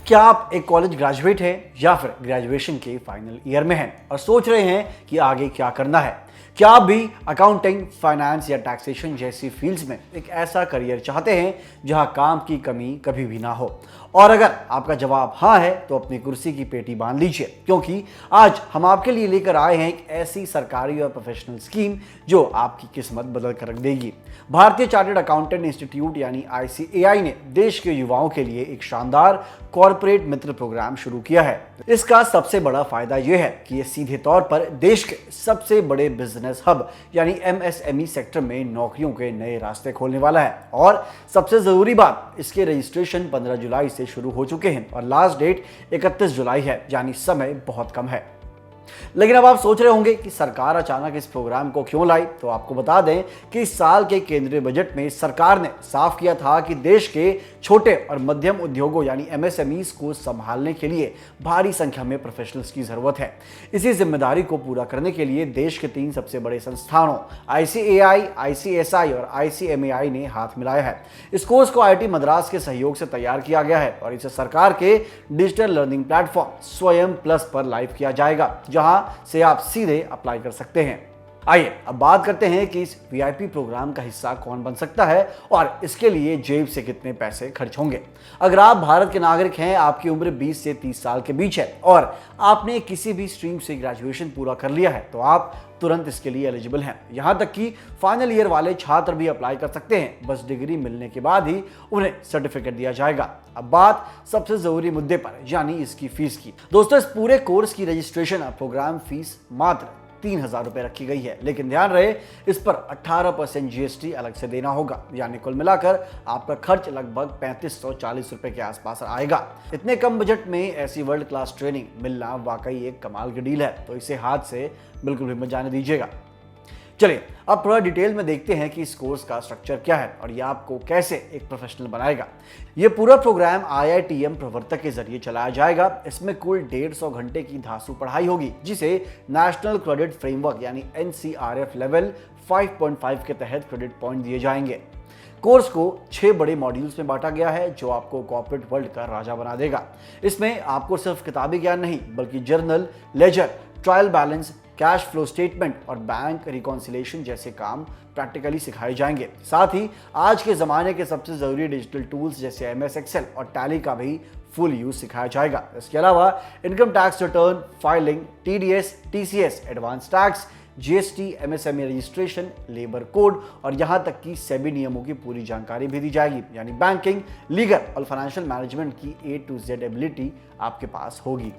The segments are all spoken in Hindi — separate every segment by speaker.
Speaker 1: क्या आप एक कॉलेज ग्रेजुएट हैं या फिर ग्रेजुएशन के फाइनल ईयर में हैं और सोच रहे हैं कि आगे क्या करना है? क्या आप भी अकाउंटिंग, फाइनेंस या टैक्सेशन जैसी फील्ड्स में एक ऐसा करियर चाहते हैं जहां काम की कमी कभी भी ना हो? और अगर आपका जवाब हाँ है तो अपनी कुर्सी की पेटी बांध लीजिए, क्योंकि आज हम आपके लिए लेकर आए हैं एक ऐसी सरकारी और प्रोफेशनल स्कीम जो आपकी किस्मत बदल कर रख देगी। भारतीय चार्टर्ड अकाउंटेंट इंस्टीट्यूट यानी ICAI ने देश के युवाओं के लिए एक शानदार कॉर्पोरेट मित्र प्रोग्राम शुरू किया है। इसका सबसे बड़ा फायदा यह है कि यह सीधे तौर पर देश के सबसे बड़े बिजनेस हब यानी MSME सेक्टर में नौकरियों के नए रास्ते खोलने वाला है। और सबसे जरूरी बात, इसके रजिस्ट्रेशन 15 जुलाई से शुरू हो चुके हैं और लास्ट डेट 31 जुलाई है, यानी समय बहुत कम है। लेकिन अब आप सोच रहे होंगे कि सरकार अचानक इस प्रोग्राम को क्यों लाई, तो आपको बता दें कि इस साल के केंद्रीय बजट में सरकार ने साफ किया था कि देश के छोटे और मध्यम उद्योगों यानी MSMEs को संभालने के लिए भारी संख्या में प्रोफेशनल्स की जरूरत है। इसी जिम्मेदारी को पूरा करने के लिए देश के 3 सबसे बड़े संस्थानों ICAI, ICSI और ICMAI ने हाथ मिलाया है। इस कोर्स को IIT मद्रास के सहयोग से तैयार किया गया है और इसे सरकार के डिजिटल लर्निंग प्लेटफॉर्म स्वयं प्लस पर लाइव किया जाएगा, जहां से आप सीधे अप्लाई कर सकते हैं। आइए अब बात करते हैं कि इस VIP प्रोग्राम का हिस्सा कौन बन सकता है और इसके लिए जेब से कितने पैसे खर्च होंगे। अगर आप भारत के नागरिक हैं, आपकी उम्र 20 से 30 साल के बीच है और आपने किसी भी स्ट्रीम से ग्रेजुएशन पूरा कर लिया है, तो आप तुरंत इसके लिए एलिजिबल हैं। यहां तक कि फाइनल ईयर वाले छात्र भी अप्लाई कर सकते हैं, बस डिग्री मिलने के बाद ही उन्हें सर्टिफिकेट दिया जाएगा। अब बात सबसे जरूरी मुद्दे पर, यानी इसकी फीस की। दोस्तों, इस पूरे कोर्स की रजिस्ट्रेशन और प्रोग्राम फीस मात्र 3000 रुपए रखी गई है, लेकिन ध्यान रहे इस पर 18% GST अलग से देना होगा, यानी कुल मिलाकर आपका खर्च लगभग 3540 रुपए के आसपास आएगा। इतने कम बजट में ऐसी वर्ल्ड क्लास ट्रेनिंग मिलना वाकई एक कमाल की डील है, तो इसे हाथ से बिल्कुल भी मत जाने दीजिएगा। चलिए अब थोड़ा डिटेल में देखते हैं कि इस कोर्स का स्ट्रक्चर क्या है और यह आपको कैसे एक प्रोफेशनल बनाएगा। यह पूरा प्रोग्राम IITM प्रवर्तक के जरिए चलाया जाएगा। इसमें कुल 150 घंटे की धांसू पढ़ाई होगी, जिसे नेशनल क्रेडिट फ्रेमवर्क यानी NCRF लेवल 5.5 के तहत क्रेडिट पॉइंट दिए जाएंगे। कोर्स को 6 बड़े मॉड्यूल्स में बांटा गया है, जो आपको कॉर्पोरेट वर्ल्ड का राजा बना देगा। इसमें आपको सिर्फ किताबी ज्ञान नहीं, बल्कि journal, ledger, trial balance, cash flow statement और बैंक रिकॉन्सिलेशन जैसे काम प्रैक्टिकली सिखाए जाएंगे। साथ ही आज के ज़माने के सबसे ज़रूरी डिजिटल टूल्स जैसे MS Excel और टैली का भी फुल यूज सिखाया जाएगा। इसके अलावा income tax return filing, TDS, TCS, advance tax, GST, MSME registration, labour code और यहाँ तक कि सेबी नियमों की पूरी जानकारी भी दी जाएगी, यानी बैंकिंग, लीगल और फाइनेंशियल मैनेजमेंट की A to Z एबिलिटी आपके पास होगी।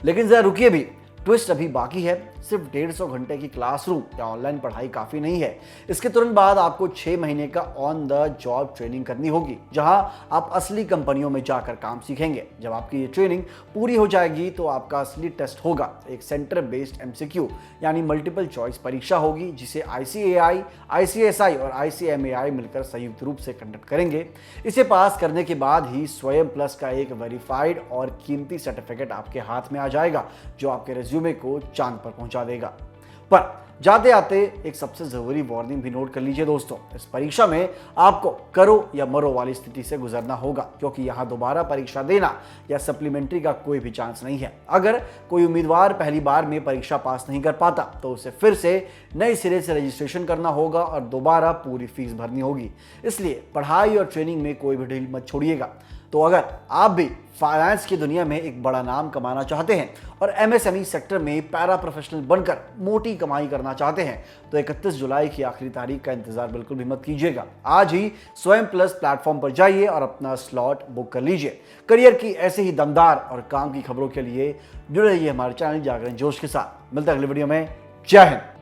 Speaker 1: लेकिन जरा रुकिए भी, ट्विस्ट अभी बाकी है। सिर्फ 150 घंटे की क्लासरूम या ऑनलाइन पढ़ाई काफ़ी नहीं है। इसके तुरंत बाद आपको 6 महीने का ऑन द जॉब ट्रेनिंग करनी होगी, जहां आप असली कंपनियों में जाकर काम सीखेंगे। जब आपकी ये ट्रेनिंग पूरी हो जाएगी तो आपका असली टेस्ट होगा। एक सेंटर बेस्ड MCQ यानी मल्टीपल चॉइस परीक्षा होगी, जिसे ICAI, ICSI और ICMAI मिलकर संयुक्त रूप से कंडक्ट करेंगे। इसे पास करने के बाद ही स्वयं प्लस का एक वेरीफाइड और कीमती सर्टिफिकेट आपके हाथ में आ जाएगा, जो आपके रिज्यूमे को चांद पर पहुंचा देगा। पर जाते आते एक सबसे जरूरी वार्निंग भी नोट कर लीजिए दोस्तों, इस परीक्षा में आपको करो या मरो वाली स्थिति से गुजरना होगा, क्योंकि यहां दोबारा परीक्षा देना या सप्लीमेंट्री का कोई भी चांस नहीं है। अगर कोई उम्मीदवार पहली बार में परीक्षा पास नहीं कर पाता तो उसे फिर से नए सिरे से रजिस्ट्रेशन करना होगा और दोबारा पूरी फीस भरनी होगी। इसलिए पढ़ाई और ट्रेनिंग में कोई भी ढील मत छोड़िएगा। तो अगर आप भी फाइनेंस की दुनिया में एक बड़ा नाम कमाना चाहते हैं और MSME सेक्टर में पैरा प्रोफेशनल बनकर मोटी कमाई करना चाहते हैं, तो 31 जुलाई की आखिरी तारीख का इंतजार बिल्कुल भी मत कीजिएगा। आज ही स्वयं प्लस प्लेटफॉर्म पर जाइए और अपना स्लॉट बुक कर लीजिए। करियर की ऐसे ही दमदार और काम की खबरों के लिए जुड़े रहिए हमारे चैनल जागरण जोश के साथ। मिलते हैं अगले वीडियो में। जय हिंद।